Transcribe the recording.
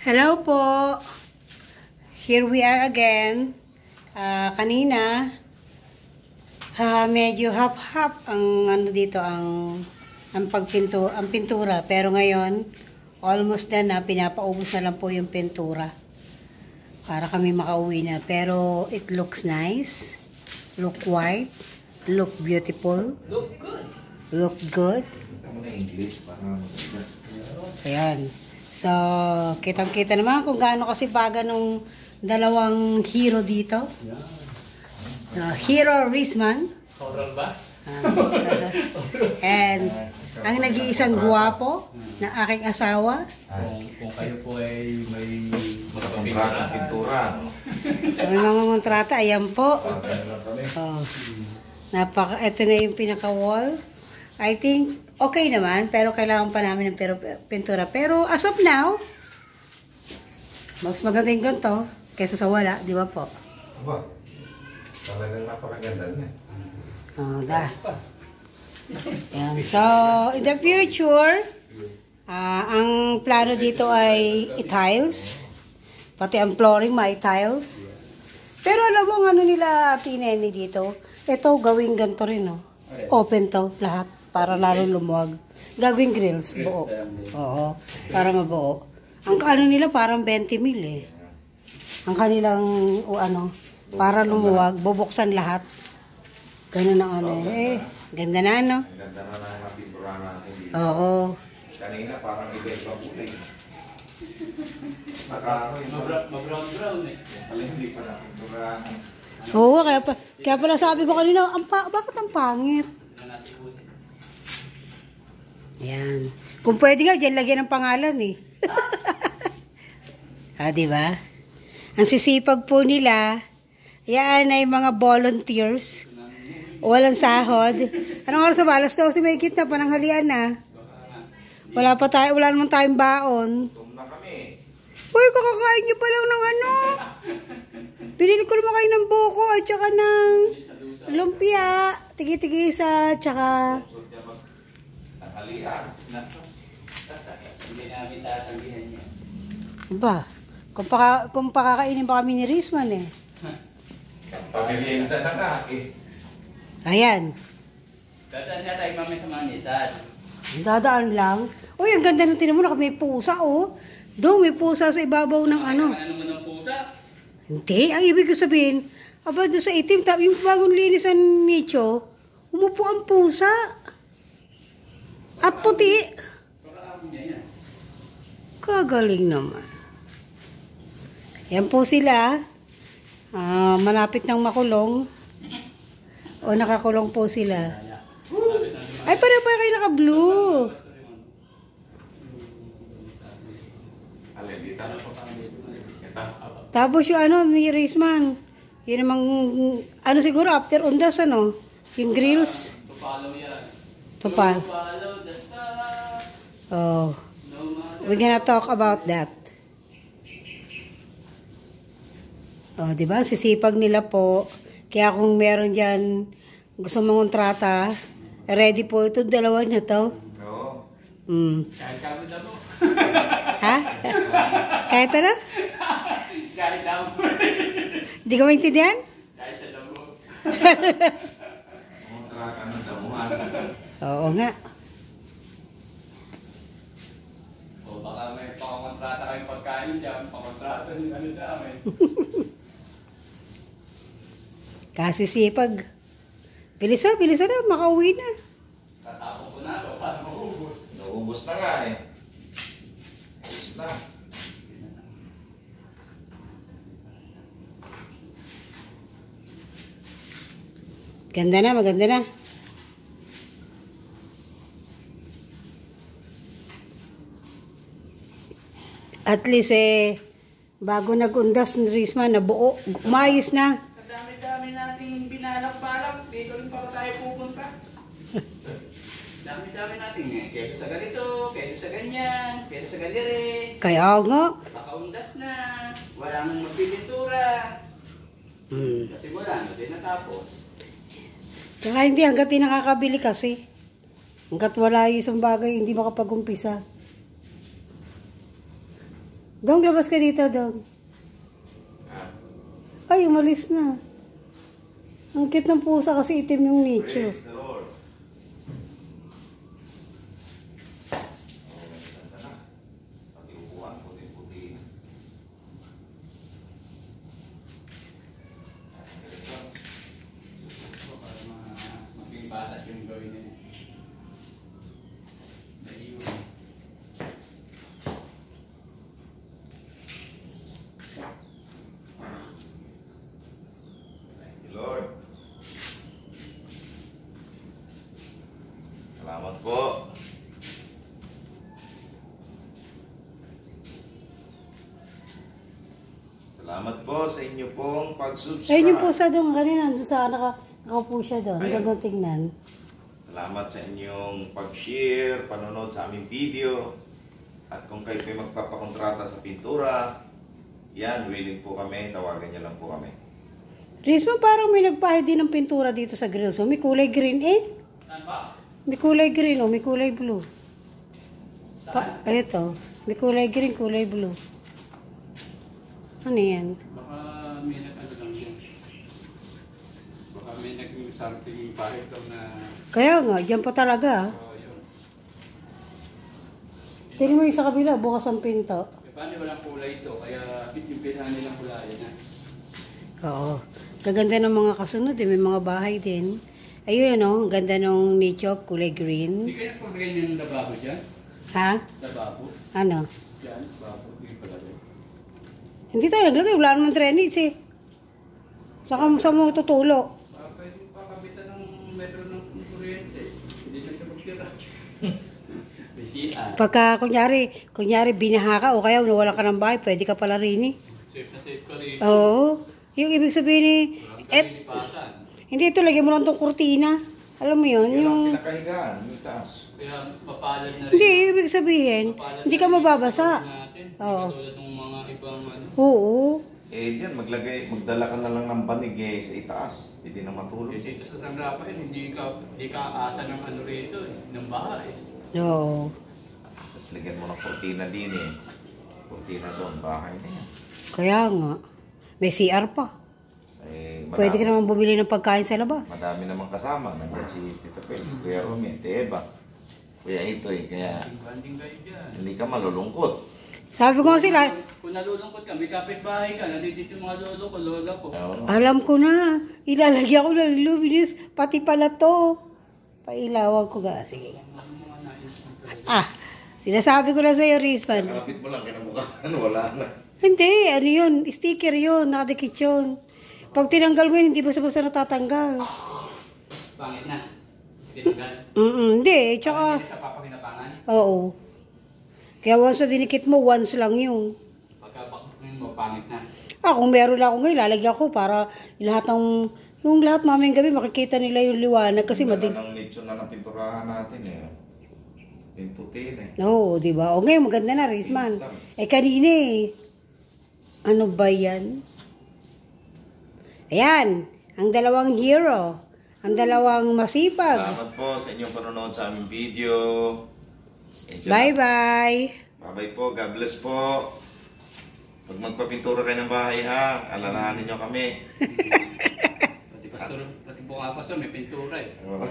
Hello po. Here we are again. Kanina, medyo half-half ang ano dito ang pintura, pero ngayon almost done na, pinapaubos na lang po yung pintura para kami makauwi na. Pero it looks nice, look white, look beautiful, look good. Ayan. So, kitang-kita naman kung gaano kasi baga nung dalawang hero dito. Hero Rizman. Horror ba? And ang nag-iisang guwapo na aking asawa. Kung kayo po ay may pintura. May mga kontrata, ayan po. Oh. Ito na yung pinaka-wall. I think okay naman, pero kailangan pa namin ng pintura. Pero as of now, mas maganda yung ganito kaysa sa wala, di ba po? Aba, talagang napakaganda niya. Oh, Yan. So, in the future, ang plano dito ay i-tiles. Pati ang flooring may tiles. Pero alam mo ang ano nila, Tineni dito, ito gawing ganito rin, no? Open to, lahat. Para lalo lumuwag. Gagawing grills, buo. Oo, para mabuo. Ang ano nila parang 20 mil eh. Ang kanilang, para lumuwag, bubuksan lahat. Ganun ang ano eh. Ganda na, no? Ganda na lang ang pintura natin dito. Oo. Kanina parang iba-iba kulay. Mag-brown eh. Alin, hindi pa na pintura. Oo, kaya pala sabi ko kanina, bakit ang pangit? Yan. Kung pwede nga, dyan lagyan ng pangalan eh. Diba? Ang sisipag po nila, yan ay mga volunteers. Walang sahod. Anong oras ba? Alas 12 may na, pananghalian na. Wala naman tayong baon. Tumna kami. Uy, kakakain niyo pa lang ng ano. Pinili ko naman kayo ng buko at saka ng lumpia. Tigi-tigisa, tsaka... Hindi namin tatanggihan niya. Ba? Kung pakakainin pa kami ni Rizman eh. Pagkakita na nga eh. Ayan. Dadaan niya tayo mamaya sa mga nisan. Dadaan lang. Uy, ang ganda ng tinan mo. May pusa oh. Doon, may pusa sa ibabaw ng ano. Ano mo ng pusa? Hindi. Ang ibig ko sabihin, doon sa itim, yung bagong linisan nicho, umupo ang pusa. At puti. Kagaling naman. Yan po sila. Malapit ng makulong. O nakakulong po sila. Ay, pareho pa kayo naka-blue. Tapos yung ano ni Rizman. Yun namang, siguro after undas yung grills. Tupalo yan. Tupal. Oh. We're gonna talk about that. Oh, di ba? Sisipag nila po. Kaya kung meron diyan gusto mong kontrata, ready po ito, dalawa na to. Oo. Kahit kamo na mo. Ha? Kahit ano? Kahit kamo. Di ka maintindihan? Kahit sa damo. Kontrata ng damuhan. Oo nga. O baka may pakakontrata kayong pagkain dyan, pakakontrata ng ano dyan. Kasi sipag. Bilisan na, makauwi na. Tatapos ko na ito para maubos. Naubos na nga eh. Ubos na. Ganda na, maganda na. At least bago nag-undas ng Rizman, nabuo, umayos na. Ang dami-dami nating binalak-balak. Dito rin pa tayo pupunta. Dami-dami natin eh. Keso sa ganito, keso sa ganyan, keso sa ganire. Kaya nga. Nakaundas na. Wala nang magpipintura. Kasi wala na din natapos. Kaya hindi, hanggat di nakakabili kasi. Hanggat wala yung isang bagay, hindi makapag-umpisa. Dong, labas ka dito, Dong. Ay, umalis na. Ang cute ng pusa kasi itim yung nicho. Praise the Lord. Ganda na. Pati upuan, puti-puti. Para maging batas yung gawin nila. Naiwan. Thank you, Lord. Salamat po. Salamat po sa inyo pong pag-subscribe. Ayun yung pusa, Dong. Kanina, doon sa nakaupo siya doon. Ayun. Ganda tingnan. Salamat sa inyong pag-share, panonood sa aming video. At kung kayo po'y magpapakontrata sa pintura, yan, willing po kami. Tawagan niyo lang po kami. Rizma, parang may nagpahid din ng pintura dito sa grill. So, may kulay green eh. Saan ba? May kulay green o may kulay blue. Saan? Ito. May kulay green, kulay blue. Ano yan? Baka may nag-ano lang yun. Baka may nag-something pahit daw na... Kaya nga, dyan pa talaga. Oh, yun. Tingnan mo yung sa kabila, bukas ang pinto. Eh, paano walang kulay ito? Kaya yung pinahan nilang kulayan na. Oo. Gaganda ng mga kasunod eh. May mga bahay din. Ayun ang ganda ng nicho, kulay Hindi green. kaya kung ganyan yung lababo dyan? Ha? Lababo? Ano? Dyan? Lababo? Hindi pala rin. Hindi tayo naglagay. Wala naman drainage eh. Saka sa mo tutulo. Pwede pa kabitan ng metro ng kuryente. Hindi na siya magtira. May CR. Pagka kunyari binaha ka o kaya nawalan ka ng bahay, pwede ka pala rin eh. Safe na safe ka rin. Oo. Yung ibig sabihin eh, Walang kalilipatan. hindi ito, lagyan mo lang tong kurtina. Alam mo yun, Yan yung... ang pinakahigaan, yung taas. Kaya mapalad na rin. Hindi, ibig sabihin, Mapalad hindi na ka rin yung mababasa. tulad natin. Oo. Hindi katulad ng mga ibang ano. Oo. Eh diyan, magdala ka na lang ng banig eh, sa itaas. Hindi na matulog. Eh, dito sa San Rafael, hindi ka aasa ng ano rito, ng bahay. Oo. Tapos lagyan mo ng kortina din eh. Kortina doon, bahay na yan. Kaya nga. May CR pa. Eh, Pwede ka naman bumili ng pagkain sa labas. Madami namang kasama. Nandiyan si Tita Pel, si Kuya Romy, Ate Eva. Kuya Itoy, kaya Banding kayo dyan. hindi ka malulungkot. Sabi ko nga sila, Kung nalulungkot ka, may kapitbahay ka, nandito yung mga lolo ko, lola ko. Oo. alam ko na, ilalagyan ko ng luminous, pati pala to. Pailawan ko ga. Sige. Ano mga nais mo talaga. Ah, sinasabi ko na sa'yo, Rizman. Kapit mo lang, kinabukasan, wala na. Hindi, ano yun, sticker yun, nakadikit yun. Pag tinanggal mo yun, hindi basta-basta natatanggal. Pangit na. Tinanggal. Hindi, Parang tsaka, hindi sa papakinapangan. oo. Kaya once na dinikit mo, once lang yun. Pagkabakit mo, pangit na. Ah, kung meron lang ako ngayon, lalagyan ko para lahat ng, yung lahat mamayang gabi makikita nila yung liwanag kasi Ganda madin. ng nicho na napinturahan natin eh. Yung puti na eh. Oo, di ba? O ngayon, maganda na, Rizman. Eh, kanina eh. Ano ba yan? Ayan, ang dalawang hero. Ang dalawang masipag. Salamat po sa inyong panonood sa aming video. Bye-bye. Bye-bye po. God bless po. Pag magpapintura kayo ng bahay ha, alalahanin nyo kami. Pati pastor, pati buka pastor, may pintura eh. Oo.